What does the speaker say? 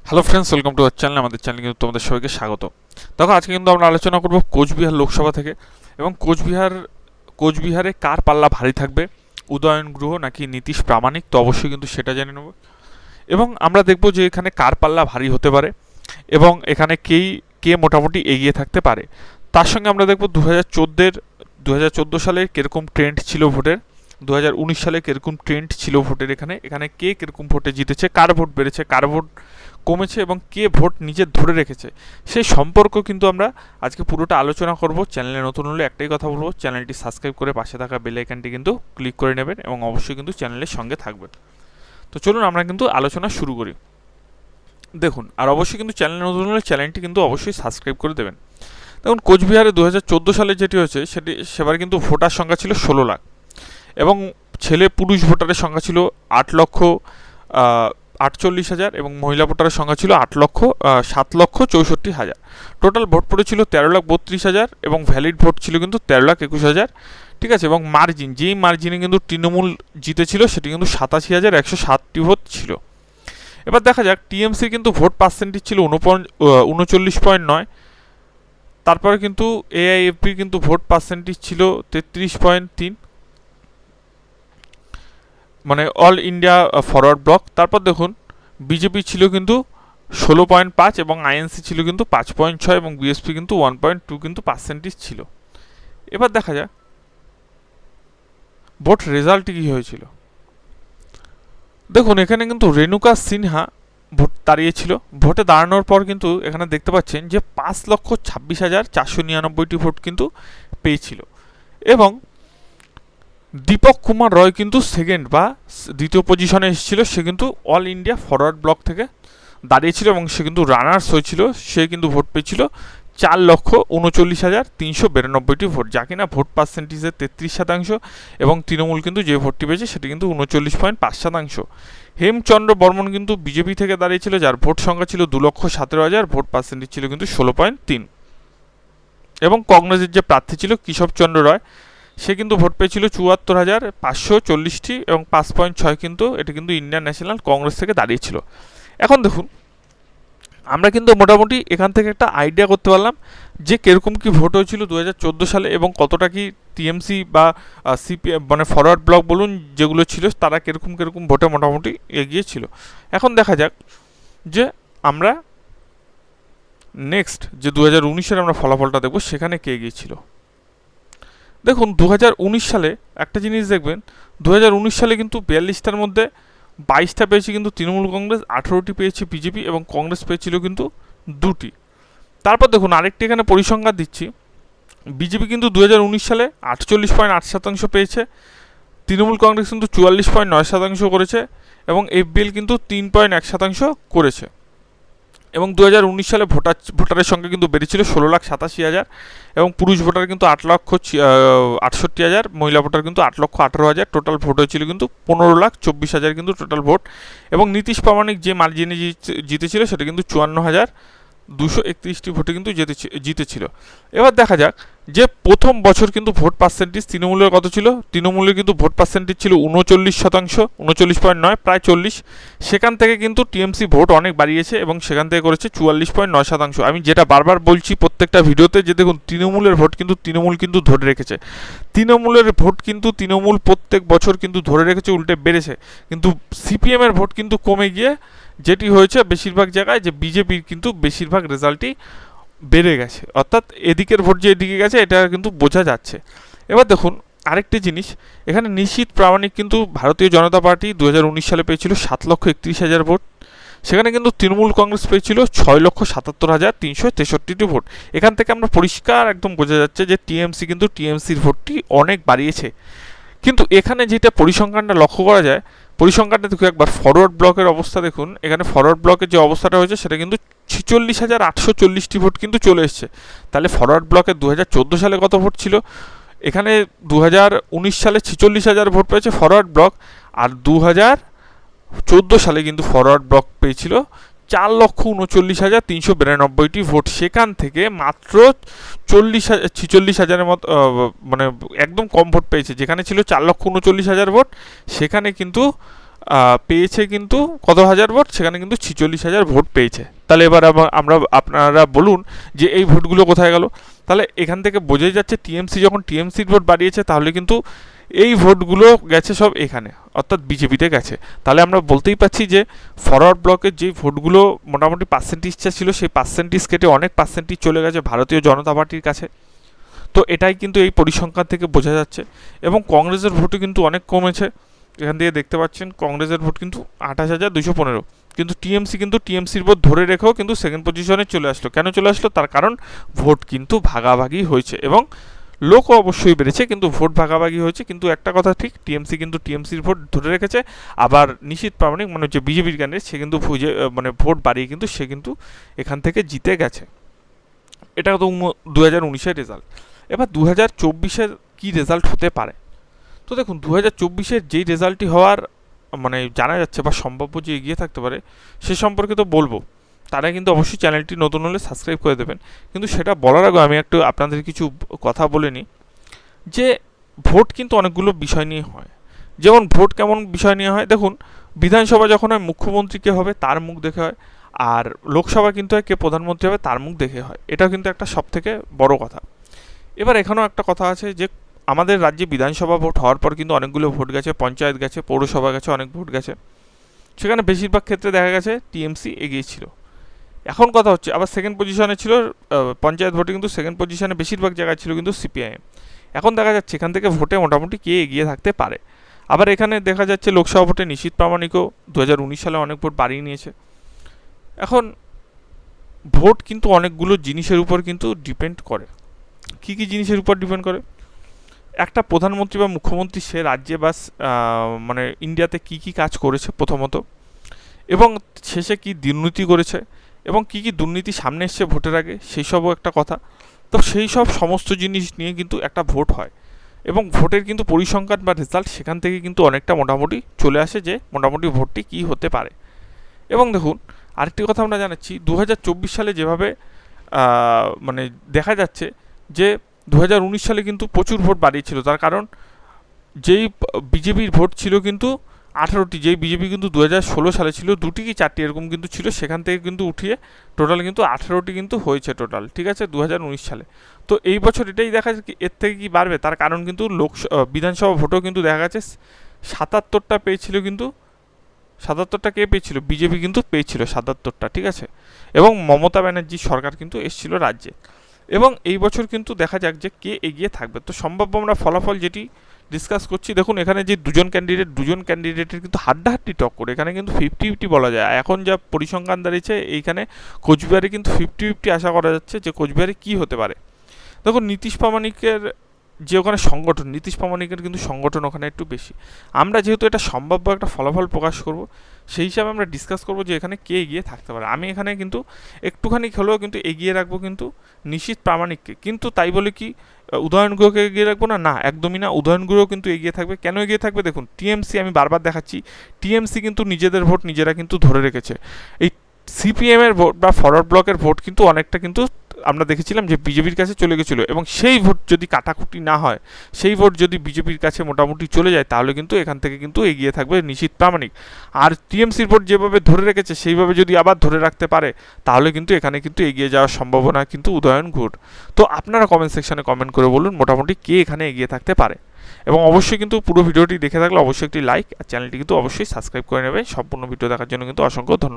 Hello friends, welcome to our channel. আমাদের চ্যানেলে কিন্তু তোমাদের সবাইকে স্বাগত। দেখো, আজকে কিন্তু আমরা আলোচনা করব কোচবিহার লোকসভা থেকে, এবং কোচবিহারে কার পাল্লা ভারী থাকবে, উদয়ন গুহ নাকি নীতিশ প্রামাণিক। তো অবশ্যই কিন্তু সেটা জেনে নেব, এবং আমরা দেখব যে এখানে কার পাল্লা ভারী হতে পারে এবং এখানে কে মোটামুটি এগিয়ে থাকতে পারে। তার সঙ্গে আমরা দেখব 2014 সালে কীরকম ট্রেন্ড ছিল ভোটের, 2019 সালে কীরকম ট্রেন্ড ছিল ভোটের, এখানে কে কীরকম ভোটে জিতেছে, কার ভোট বেড়েছে, কার ভোট কমেছে এবং কে ভোট নিজে ধরে রেখেছে, সেই সম্পর্ক কিন্তু আমরা আজকে পুরোটা আলোচনা করব। চ্যানেলে নতুন হলে একটাই কথা বলবো, চ্যানেলটি সাবস্ক্রাইব করে পাশে থাকা বেল আইকনটি কিন্তু ক্লিক করে নেবেন এবং অবশ্যই কিন্তু চ্যানেলের সঙ্গে থাকবেন। তো চলুন আমরা কিন্তু আলোচনা শুরু করি। দেখুন, আর অবশ্যই কিন্তু চ্যানেলে নতুন হলে চ্যানেলটি কিন্তু অবশ্যই সাবস্ক্রাইব করে দেবেন। দেখুন, কোচবিহারে 2014 সালে যেটি হয়েছে সেবার কিন্তু ভোটার সংখ্যা ছিল 16 লাখ, এবং পুরুষ ভোটারের সংখ্যা ছিল 8,48,000 এবং মহিলা ভোটারের সংখ্যা ছিল 7,64,000। টোটাল ভোট পড়েছিল 13,32,000 এবং ভ্যালিড ভোট ছিল কিন্তু 13,21,000। ঠিক আছে, এবং যেই মার্জিনে কিন্তু তৃণমূল জিতেছিল সেটি কিন্তু 87,160টি ভোট ছিল। এবার দেখা যাক, টিএমসির কিন্তু ভোট পার্সেন্টেজ ছিল 39.9। তারপরে কিন্তু এআইএফপির কিন্তু ভোট পার্সেন্টেজ ছিল 33.3, মানে অল ইন্ডিয়া ফরওয়ার্ড ব্লক। তারপর দেখুন, বিজেপি ছিল কিন্তু 16.5 এবং আইএনসি ছিল কিন্তু 5.6 এবং বিএসপি কিন্তু 1.2 কিন্তু পার্সেন্টেজ ছিল। এবার দেখা যাক ভোট রেজাল্ট কী হয়েছিল। দেখুন, এখানে কিন্তু রেণুকা সিনহা ভোট দাঁড়িয়েছিল। ভোটে দাঁড়ানোর পর কিন্তু এখানে দেখতে পাচ্ছেন যে 5,26,499টি ভোট কিন্তু পেয়েছিল, এবং দীপক কুমার রয় কিন্তু সেকেন্ড বা দ্বিতীয় পজিশনে এসেছিল। সে কিন্তু অল ইন্ডিয়া ফরওয়ার্ড ব্লক থেকে দাঁড়িয়েছিল এবং সে কিন্তু রানার্স হয়েছিল। সে কিন্তু ভোট পেয়েছিল 4,39,392টি ভোট, যা কিনা ভোট পার্সেন্টেজের 33%, এবং তৃণমূল কিন্তু যে ভোটটি পেয়েছে সেটি কিন্তু 39.5%। হেমচন্দ্র বর্মন কিন্তু বিজেপি থেকে দাঁড়িয়েছিল, যার ভোট সংখ্যা ছিল 2,17,000, ভোট পার্সেন্টেজ ছিল কিন্তু 16.3। এবং কংগ্রেসের যে প্রার্থী ছিল কেশবচন্দ্র রায়, সে কিন্তু ভোট পেয়েছিল 74,540টি এবং 5.6 কিন্তু এটি কিন্তু ইন্ডিয়ান ন্যাশনাল কংগ্রেস থেকে দাঁড়িয়েছিল। এখন দেখুন, আমরা কিন্তু মোটামুটি এখান থেকে একটা আইডিয়া করতে পারলাম যে কীরকম কী ভোট হয়েছিল 2014 সালে এবং কতটা কি টিএমসি বা সিপিএম মানে ফরওয়ার্ড ব্লক বলুন যেগুলো ছিল তারা কীরকম ভোটে মোটামুটি এগিয়ে ছিল। এখন দেখা যাক যে আমরা নেক্সট যে 2019-এর আমরা ফলাফলটা দেখব, সেখানে কে এগিয়েছিল। দেখুন, 2019 সালে একটা জিনিস দেখবেন, 2019 সালে কিন্তু 42টার মধ্যে 22টা পেয়েছে কিন্তু তৃণমূল কংগ্রেস, 18টি পেয়েছে বিজেপি এবং কংগ্রেস পেয়েছিল কিন্তু 2টি। তারপর দেখুন, আরেকটি এখানে পরিসংখ্যান দিচ্ছি। বিজেপি কিন্তু 2019 সালে 48.8% পেয়েছে, তৃণমূল কংগ্রেস কিন্তু 44.9% করেছে এবং এফবিএল কিন্তু 3.1% করেছে। এবং 2019 সালে ভোটারের সংখ্যা কিন্তু বেড়েছিল 16,87,000 এবং পুরুষ ভোটার কিন্তু 8,68,000, মহিলা ভোটার কিন্তু 8,18,000। টোটাল ভোট হয়েছিল কিন্তু 15,24,000 কিন্তু টোটাল ভোট, এবং নীতিশ প্রামাণিক যে মার্জিনে জিতেছিল সেটা কিন্তু 54,231টি ভোটে কিন্তু জিতেছিল। এবার দেখা যাক যে প্রথম বছর কিন্তু ভোট পার্সেন্টেজ তৃণমূলের কত ছিল। তৃণমূলের কিন্তু ভোট পার্সেন্টেজ ছিল 39%, 39.9, প্রায় 40। সেখান থেকে কিন্তু টিএমসি ভোট অনেক বাড়িয়েছে এবং সেখান থেকে করেছে 44.9%। আমি যেটা বারবার বলছি প্রত্যেকটা ভিডিওতে, যে দেখুন তৃণমূলের ভোট কিন্তু তৃণমূল কিন্তু ধরে রেখেছে। তৃণমূলের ভোট কিন্তু তৃণমূল প্রত্যেক বছর কিন্তু ধরে রেখেছে, উল্টে বেড়েছে। কিন্তু সিপিএমের ভোট কিন্তু কমে গিয়ে যেটি হয়েছে বেশিরভাগ জায়গায়, যে বিজেপির কিন্তু বেশিরভাগ রেজাল্টই বেড়ে গেছে, অর্থাৎ এদিকের ভোট যে এদিকে গেছে এটা কিন্তু বোঝা যাচ্ছে। এবার দেখুন আরেকটি জিনিস, এখানে নিশ্চিত প্রামাণিক কিন্তু ভারতীয় জনতা পার্টি 2019 সালে পেয়েছিল 7,31,000 ভোট, সেখানে কিন্তু তৃণমূল কংগ্রেস পেয়েছিল 6,77,363টি ভোট। এখান থেকে আমরা পরিষ্কার একদম বোঝা যাচ্ছে যে টিএমসির ভোটটি অনেক বাড়িয়েছে। কিন্তু এখানে যেটা পরিসংখ্যানটা লক্ষ্য করা যায়, পরিসংখ্যানটা দেখুন একবার, ফরওয়ার্ড ব্লকের অবস্থা দেখুন। এখানে ফরওয়ার্ড ব্লকের যে অবস্থাটা হয়েছে সেটা কিন্তু 46,840টি ভোট কিন্তু চলে এসছে। তাহলে ফরওয়ার্ড ব্লকে 2014 সালে কত ভোট ছিল, এখানে 2019 সালে 46,000 ভোট পেয়েছে ফরওয়ার্ড ব্লক, আর 2014 সালে কিন্তু ফরওয়ার্ড ব্লক পেয়েছিল 4,39,392টি ভোট। সেখান থেকে মাত্র 46,000 মতো মানে একদম কম ভোট পেয়েছে। যেখানে ছিল 4,39,000 ভোট, সেখানে কিন্তু পেয়েছে কিন্তু কত হাজার ভোট, সেখানে কিন্তু 46,000 ভোট পেয়েছে। তাহলে এবার আপনারা বলুন যে এই ভোটগুলো কোথায় গেল। তাহলে এখান থেকে বোঝাই যাচ্ছে টিএমসি যখন টিএমসির ভোট বাড়িয়েছে তাহলে কিন্তু এই ভোটগুলো গেছে সব এখানে, অর্থাৎ বিজেপিতে গেছে। তাহলে আমরা বলতেই পারছি যে ফরওয়ার্ড ব্লকের যে ভোটগুলো মোটামুটি পার্সেন্টেজটা ছিল সেই পার্সেন্টেজ কেটে অনেক পার্সেন্টেজ চলে গেছে ভারতীয় জনতা পার্টির কাছে। তো এটাই কিন্তু এই পরিসংখ্যান থেকে বোঝা যাচ্ছে। এবং কংগ্রেসের ভোটও কিন্তু অনেক কমেছে, এখান থেকে দেখতে পাচ্ছেন কংগ্রেসের ভোট কিন্তু 28,215, কিন্তু টিএমসির ভোট ধরে রেখেও কিন্তু সেকেন্ড পজিশনে চলে আসলো। কেন চলে আসলো? তার কারণ ভোট কিন্তু ভাগাভাগি হয়েছে এবং লোকও অবশ্যই বেড়েছে, কিন্তু ভোট ভাগাভাগি হয়েছে। কিন্তু একটা কথা ঠিক, টিএমসির ভোট ধরে রেখেছে, আবার নিশীথ প্রামাণিক মানে হচ্ছে বিজেপির ক্যান্ডিডেট সে কিন্তু ভোট বাড়িয়ে কিন্তু সে কিন্তু এখান থেকে জিতে গেছে। এটা তো 2019-এর রেজাল্ট। এবার 2024-এর কী রেজাল্ট হতে পারে? তো দেখুন 2024-এর যেই রেজাল্টটি হওয়ার মানে জানা যাচ্ছে বা সম্ভাব্য যে এগিয়ে থাকতে পারে সে সম্পর্কে তো বলবো। তারা কিন্তু অবশ্যই চ্যানেলটি নতুন হলে সাবস্ক্রাইব করে দেবেন। কিন্তু সেটা বলার আগে আমি একটু আপনাদের কিছু কথা বলে নিই যে ভোট কিন্তু অনেকগুলো বিষয় নিয়ে হয়। যেমন ভোট কেমন বিষয় নিয়ে হয় দেখুন, বিধানসভা যখন হয় মুখ্যমন্ত্রী কে হবে তার মুখ দেখে হয়, আর লোকসভা কিন্তু হয় কে প্রধানমন্ত্রী হবে তার মুখ দেখে হয়। এটা কিন্তু একটা সবথেকে বড় কথা। এবার এখানেও একটা কথা আছে যে আমাদের রাজ্যে বিধানসভা ভোট হওয়ার পর কিন্তু অনেকগুলো ভোট গেছে, পঞ্চায়েত গেছে, পৌরসভা গেছে, অনেক ভোট গেছে। সেখানে বেশিরভাগ ক্ষেত্রে দেখা গেছে টিএমসি এগিয়ে ছিল। এখন কথা হচ্ছে আবার সেকেন্ড পজিশনে ছিল পঞ্চায়েত ভোটে কিন্তু সেকেন্ড পজিশনে বেশিরভাগ জায়গায় ছিল কিন্তু সিপিআইএম। এখন দেখা যাচ্ছে এখান থেকে ভোটে মোটামুটি কে এগিয়ে থাকতে পারে। আবার এখানে দেখা যাচ্ছে লোকসভা ভোটে নিশীথ প্রামাণিকও 2019 সালে অনেক ভোট বাড়িয়ে নিয়েছে। এখন ভোট কিন্তু অনেকগুলো জিনিসের উপর কিন্তু ডিপেন্ড করে। কী কী জিনিসের উপর ডিপেন্ড করে? একটা প্রধানমন্ত্রী বা মুখ্যমন্ত্রী সে রাজ্যে বা মানে ইন্ডিয়াতে কী কী কাজ করেছে প্রথমত, এবং শেষে কী দুর্নীতি করেছে, এবং কী কী দুর্নীতি সামনে এসছে ভোটের আগে, সেই সবও একটা কথা। তো সেই সব সমস্ত জিনিস নিয়ে কিন্তু একটা ভোট হয়, এবং ভোটের কিন্তু পরিসংখ্যান বা রেজাল্ট সেখান থেকে কিন্তু অনেকটা মোটামুটি চলে আসে যে মোটামুটি ভোটটি কী হতে পারে। এবং দেখুন আরেকটি কথা আমরা জানাচ্ছি, 2024 সালে যেভাবে মানে দেখা যাচ্ছে যে 2019 সালে কিন্তু প্রচুর ভোট বাড়িয়েছিল, তার কারণ যেই বিজেপির ভোট ছিল কিন্তু 18টি, যেই বিজেপি কিন্তু 2016 সালে ছিল 2টি কি 4টি এরকম কিন্তু ছিল, সেখান থেকে কিন্তু উঠিয়ে টোটাল কিন্তু 18টি কিন্তু হয়েছে টোটাল, ঠিক আছে 2019 সালে। তো এই বছর এটাই দেখা যাচ্ছে এর থেকে কি বাড়বে, তার কারণ কিন্তু বিধানসভা ভোটও কিন্তু দেখা গেছে 77টা পেয়েছিল, কিন্তু 77টা কে পেয়েছিল? বিজেপি কিন্তু পেয়েছিল 77টা, ঠিক আছে। এবং মমতা ব্যানার্জির সরকার কিন্তু এসেছিল রাজ্যে। এবং এই বছর কিন্তু দেখা যাক যে কে এগিয়ে থাকবে। তো সম্ভাব্য আমরা ফলাফল যেটি ডিসকাস করছি, দেখুন এখানে যে দুজন ক্যান্ডিডেটের কিন্তু হাড্ডাহাড্ডি টক্কর, এখানে কিন্তু 50-50 বলা যায়। এখন যা পরিসংখ্যান দাঁড়িয়েছে এইখানে কোচবিহারে কিন্তু 50-50 আশা করা যাচ্ছে যে কোচবিহারে কী হতে পারে। দেখুন নীতিশ প্রামাণিকের যে ওখানে সংগঠন, নীতিশ প্রামাণিকের কিন্তু সংগঠন ওখানে একটু বেশি। আমরা যেহেতু এটা সম্ভাব্য একটা ফলাফল প্রকাশ করব, সেই হিসাবে আমরা ডিসকাস করব যে এখানে কে এগিয়ে থাকতে পারে। আমি এখানে কিন্তু একটুখানি হলেও কিন্তু এগিয়ে রাখবো কিন্তু নিশীথ প্রামাণিককে, কিন্তু তাই বলে কি উদয়ন গুহকে এগিয়ে রাখবো না? না, একদমই না। উদয়ন গুহ কিন্তু এগিয়ে থাকবে। কেন এগিয়ে থাকবে? দেখুন টিএমসি, আমি বারবার দেখাচ্ছি, টিএমসি কিন্তু নিজেদের ভোট নিজেরা কিন্তু ধরে রেখেছে। এই সিপিএমের ভোট বা ফরওয়ার্ড ব্লকের ভোট কিন্তু অনেকটা কিন্তু আমরা দেখেছিলাম যে বিজেপির কাছে চলে গেছিলো, এবং সেই ভোট যদি কাটাকুটি না হয়, সেই ভোট যদি বিজেপির কাছে মোটামুটি চলে যায়, তাহলে কিন্তু এখান থেকে কিন্তু এগিয়ে থাকবে নিশীথ প্রামাণিক। আর টিএমসির ভোট যেভাবে ধরে রেখেছে সেইভাবে যদি আবার ধরে রাখতে পারে, তাহলে কিন্তু এখানে কিন্তু এগিয়ে যাওয়ার সম্ভাবনা কিন্তু উদয়ন গুহর। তো আপনারা কমেন্ট সেকশনে কমেন্ট করে বলুন মোটামুটি কে এখানে এগিয়ে থাকতে পারে। এবং অবশ্যই কিন্তু পুরো ভিডিওটি দেখে থাকলে অবশ্যই একটি লাইক, আর চ্যানেলটি কিন্তু অবশ্যই সাবস্ক্রাইব করে নেবে। সম্পূর্ণ ভিডিও দেখার জন্য কিন্তু অসংখ্য ধন্যবাদ।